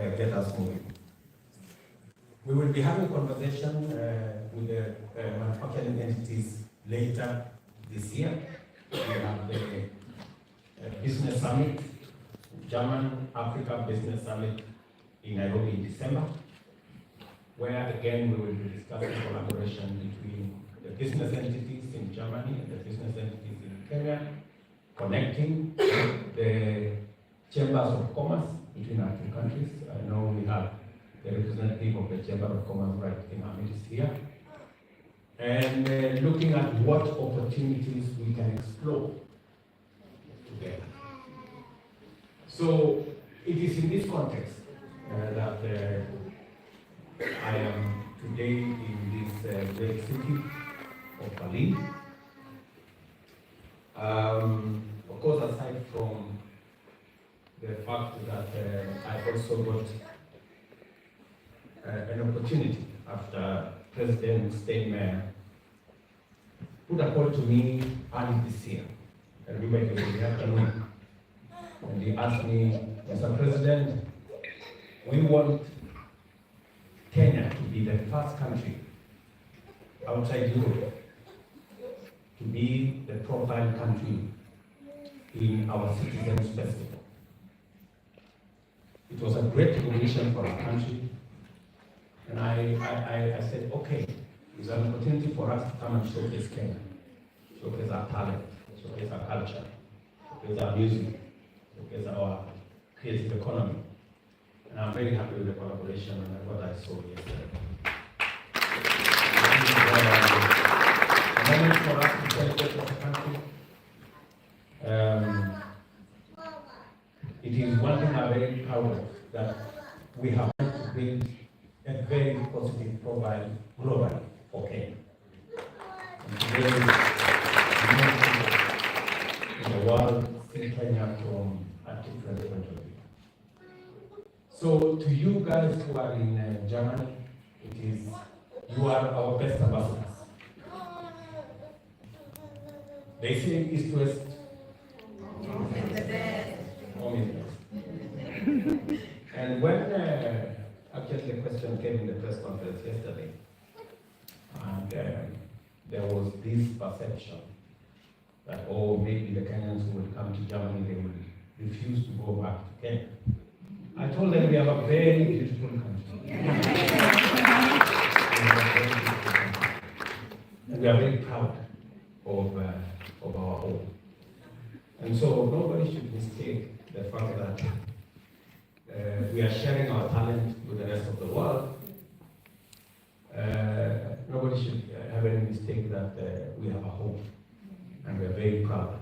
get us moving. We will be having a conversation with the manufacturing entities later this year. We have the Business Summit, German Africa Business Summit in Nairobi in December, where again we will be discussing collaboration between the business entities in Germany and the business entities in Kenya, connecting the chambers of commerce between our two countries. I know we have the representative of the Chamber of Commerce right in our midst here, and looking at what opportunities we can explore together. So it is in this context that I am today in this great city of Berlin. Of course, aside from the fact that I also got an opportunity after President Steinmeier put a call to me early this year. I remember it was in the afternoon. And he asked me, Mr. President, we want Kenya to be the first country outside Europe to be the profile country in our Citizens Festival. It was a great recognition for our country. And I said, okay, it's an opportunity for us to come and showcase Kenya, showcase our talent, showcase our culture, showcase our music, showcase our creative economy. And I'm very happy with the collaboration and what I saw yesterday. A moment for us to celebrate as a country. It is one thing I'm very proud of, that we have built a very positive profile globally for Kenya. And today, in the world see Kenya from a different point of view. So to you guys who are in Germany, you are our best ambassadors. They say East West. Home is the best. And when actually the question came in the press conference yesterday, and there was this perception that, oh, maybe the Kenyans who will come to Germany, they will refuse to go back to Kenya. I told them we have a very beautiful country. And we are very proud of our home. And so nobody should mistake the fact that we are sharing our talent with the rest of the world. Nobody should have any mistake that we have a home, and we are very proud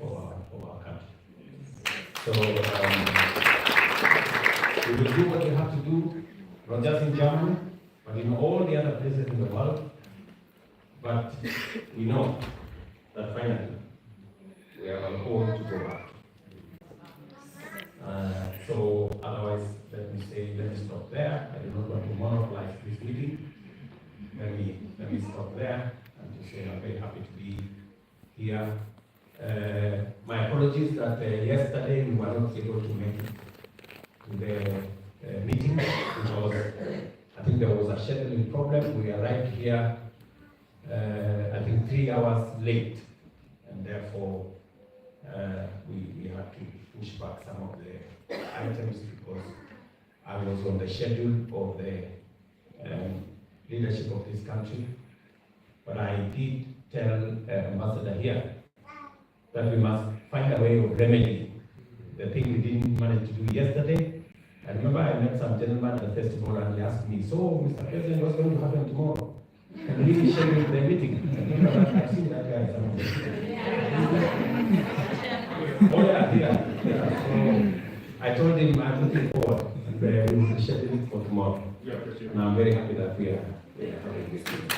of our country. So we will do what we have to do, not just in Germany, but in all the other places in the world. But we know that finally we are home to go back. So otherwise, let me stop there. I do not want to monopolize this meeting. Let me stop there and to say I'm very happy to be here. My apologies that yesterday we were not able to make it to the meeting because I think there was a scheduling problem. We arrived here, I think 3 hours late, and therefore we had to push back some of the items because I was on the schedule of the leadership of this country. But I did tell Ambassador here that we must find a way of remedying the thing we didn't manage to do yesterday. I remember I met some gentleman at the festival and he asked me, so Mr. President, what's going to happen tomorrow? Can we schedule the meeting? I remember that I've seen that guy somewhere. Oh yeah. So I told him I'm looking forward and we will schedule it for tomorrow. Yeah, and I'm very happy that we are having this meeting.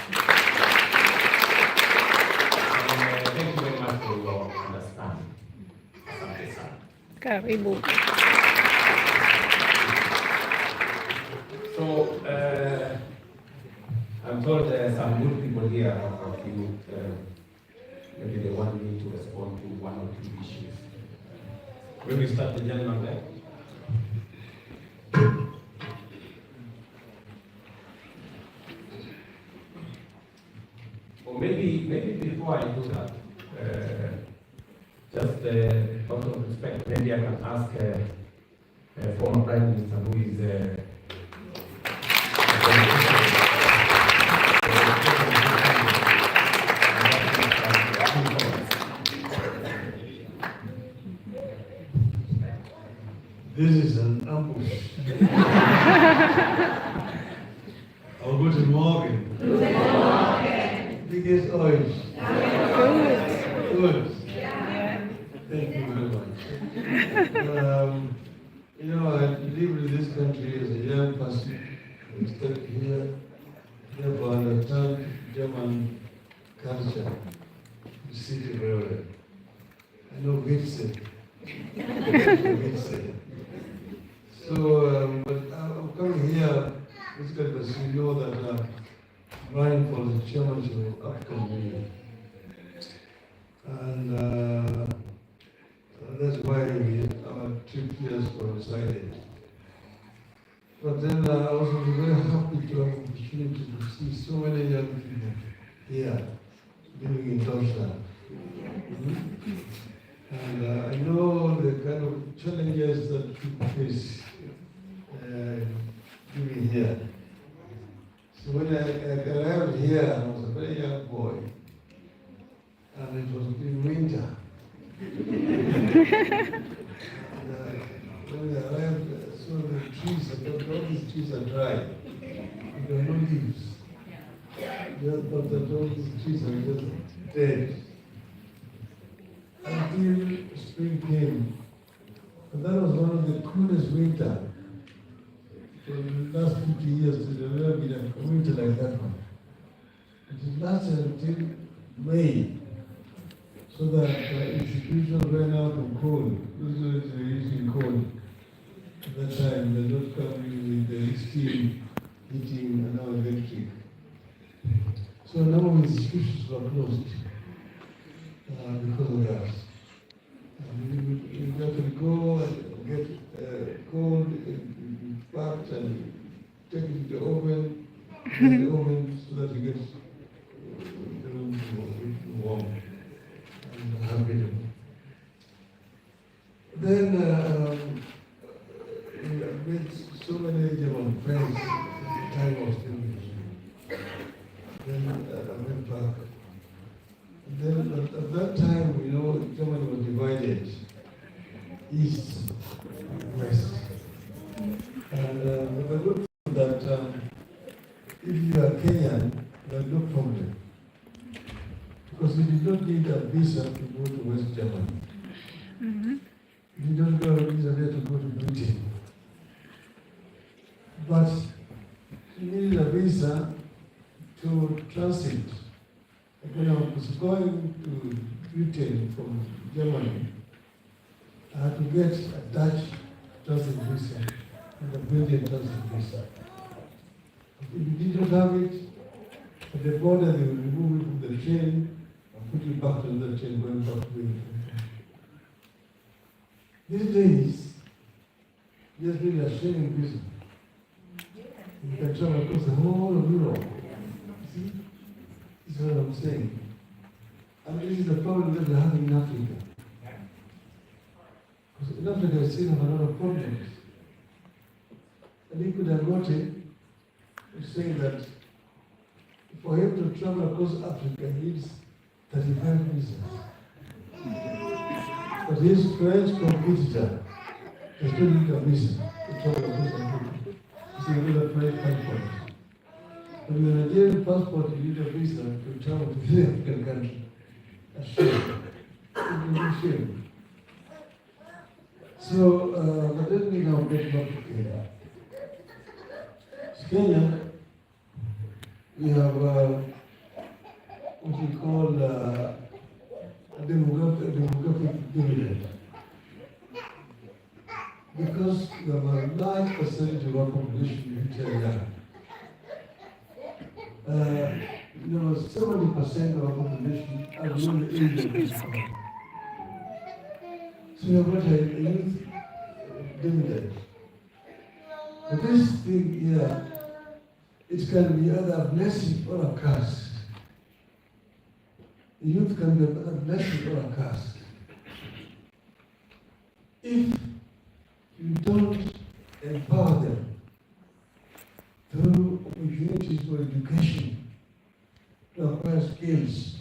Thank you very much for your understanding. Karibu. So, I'm told some good people here have a few, maybe they want me to respond to one or two issues. When we start the gentleman there. Or maybe before I do that, just out of respect, maybe I can ask former Prime Minister who is this is an ambush. Oh, guten Morgen. Guten Morgen. Wie geht's euch? Good. Thank you very much. You know, I lived in this country as a young person. I studied here, therefore I understand German culture. You see it everywhere. I know Witze. Witze. So, but I'm coming here basically because you know that I'm running for the chairmanship of African Union. And that's why our trip here was decided. But then I was very happy to have the opportunity to see so many young people here living in Deutschland. And I know the kind of challenges that people face living here. So when I arrived here, I was a very young boy, and it was in winter. When I arrived, I saw the trees, I thought all these trees are dry. There are no leaves. Just thought that all these trees are just dead. Until spring came. And that was one of the coolest winter. For the last 50 years, there has never been a winter like that one. It lasted until May, so that institutions ran out of coal. Those were using coal at that time. They were not coming with the steam, heating, and now electric. So a number of institutions were closed because of that. You got to go and get coal packed and take it to the oven, so that you get the room warm and habitable. Then I made so many German friends at the time I was still. Then I went back. And then at that time, you know, Germany was divided, east and west. And I looked that if you are Kenyan, there is no problem. Because you did not need a visa to go to West Germany. You don't go a visa there to go to Britain. But you needed a visa to transit. When I was going to Britain from Germany, I had to get a Dutch transit visa and a Belgian transit visa. If you did not have it, at the border they will remove it from the train and put it back on the train going back to Britain. These days, just need a sharing visa. You can travel across the whole of Europe. See? This is what I'm saying. And this is the problem that we're having in Africa. Because in Africa, we still have a lot of problems. And he could have got it, saying that for him to travel across Africa, he needs 35 visas. But his French competitor does not need a visa to travel across Africa. He's a French passport. But with a Nigerian passport, you need a visa to travel to the African country. A shame. It's a shame. So, but let me now get back to Kenya. Kenya, we have what we call a demographic dividend. Because we have a large percentage of our population which are young. 70% of our population are below the age of 55. So we have got a youth dividend. But this thing here, it can be either a blessing or a curse. The youth can be a blessing or a curse. If you don't empower them through opportunities for education to acquire skills,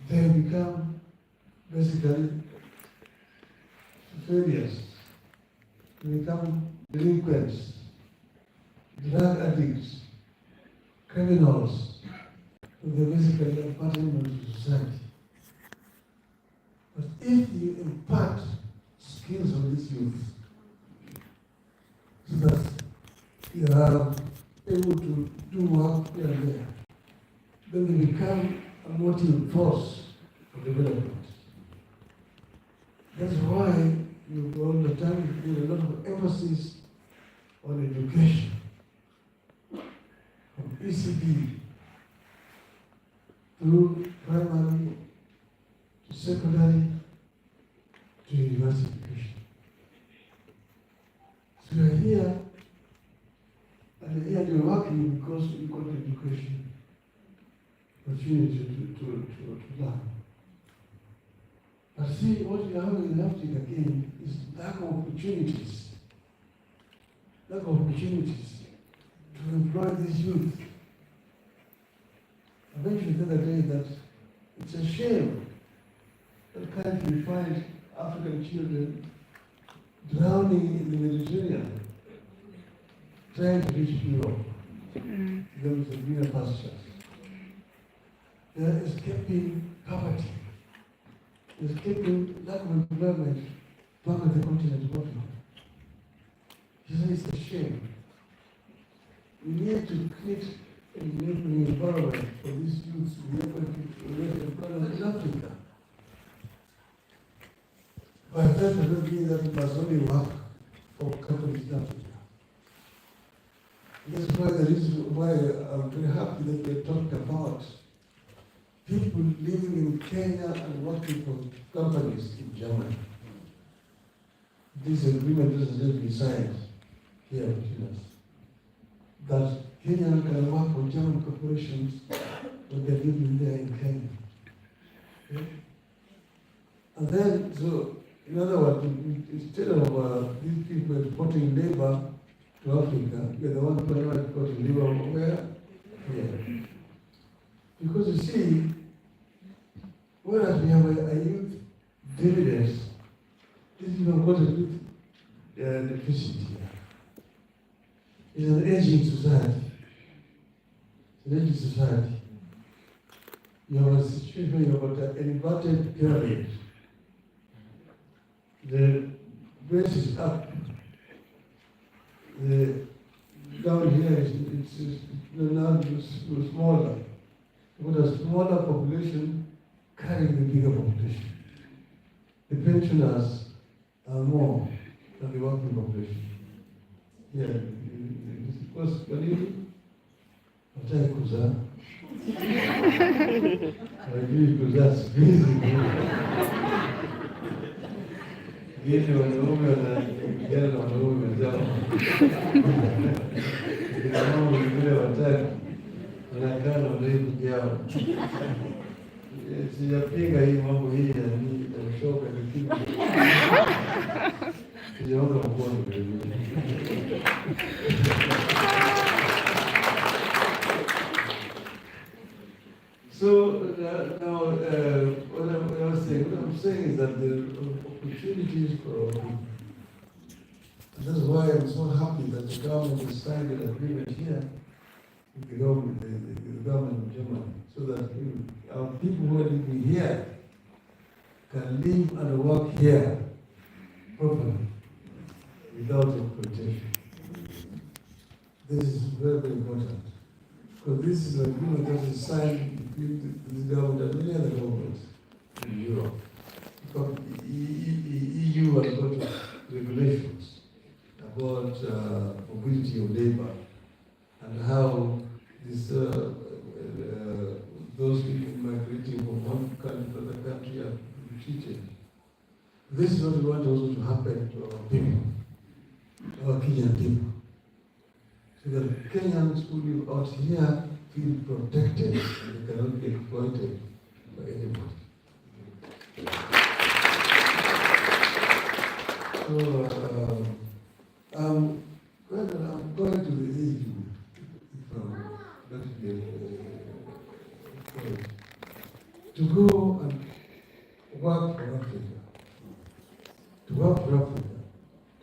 they become basically failures. They become delinquents, drug addicts, criminals, so they're basically a burden to society. But if you impart skills on this youth, so that they are able to do work here and there, then they become a motive force for development. That's why you all the time give a lot of emphasis on education, from ECD through primary to secondary to university education. So you're here, and here you're working because you got education, opportunity to learn. But see, what you have in Africa again is lack of opportunities. Lack of opportunities to employ this youth. I mentioned the other day that it's a shame that currently we find African children drowning in the Mediterranean, trying to reach Europe. Those are greener pastures. They are escaping poverty. Escaping lack of employment back on the continent of Africa. It's a shame. We need to create an enabling environment for these youths to be able to get employment in Africa. But that doesn't mean that it must only work for companies in Africa. That's why the reason why I'm very happy that we're talking about people living in Kenya and working for companies in Germany. This agreement has just been signed here between us. That Kenya can work for German corporations when they're living there in Kenya. Okay? And then, so, in other words, instead of these people exporting labor to Africa, we're the ones who are exporting labor where? Here. Because you see, whereas we have a youth dividends, this is even got a youth deficit here. It's an aging society. It's an aging society. You have a situation where you have got an inverted pyramid. The base is up. The down here is now smaller. With a smaller population carrying the bigger population. The pensioners are more than the working population. Yeah, because when you wataka kuzaa, hawajui kuzaa siku hizi. Wengine wanaume wanapigana na wanaume wenzao. Kina mama wengine wataki wanakaa na wanaibu yao. Sijapinga hii mambo hii ya ushoga lakini sijaona mkono vile. So now what I'm saying is that the opportunities for that's why I'm so happy that the government has signed an agreement here with the government of Germany, so that our people who are living here can live and work here properly without exploitation. This is very, very important. Because this is an agreement that is signed between the government and many other governments in Europe. Because the EU has got regulations about mobility of labor and how this, those people migrating from one country to another country are treated. This is what we want also to happen to our people, our Kenyan people. So that Kenyans who live out here feel protected and they cannot be exploited by anybody. So, I'm going to the age, if I'm not to go and work for Africa,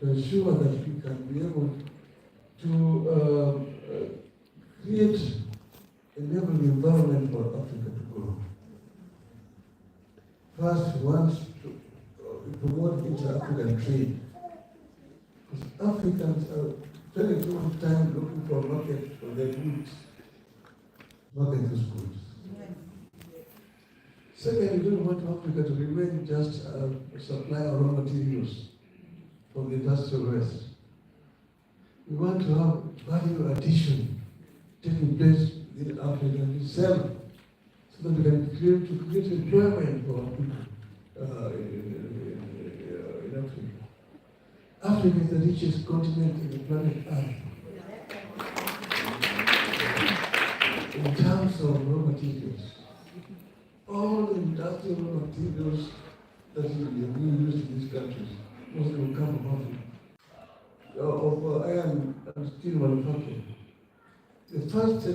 to ensure that we can be able to create enable the environment for Africa to grow. First, we want to promote inter-African trade. Because Africans are spending too much time looking for a market for their goods. Market is goods. Second, we don't want Africa to remain just a supplier of raw materials for the industrial West. We want to have value addition taking place in Africa itself, so that we can create employment for our people in Africa. Africa is the richest continent in the planet Earth in terms of raw materials. All the industrial raw materials that we use in these countries, most of them come from Africa. Of iron and steel manufacturing. The first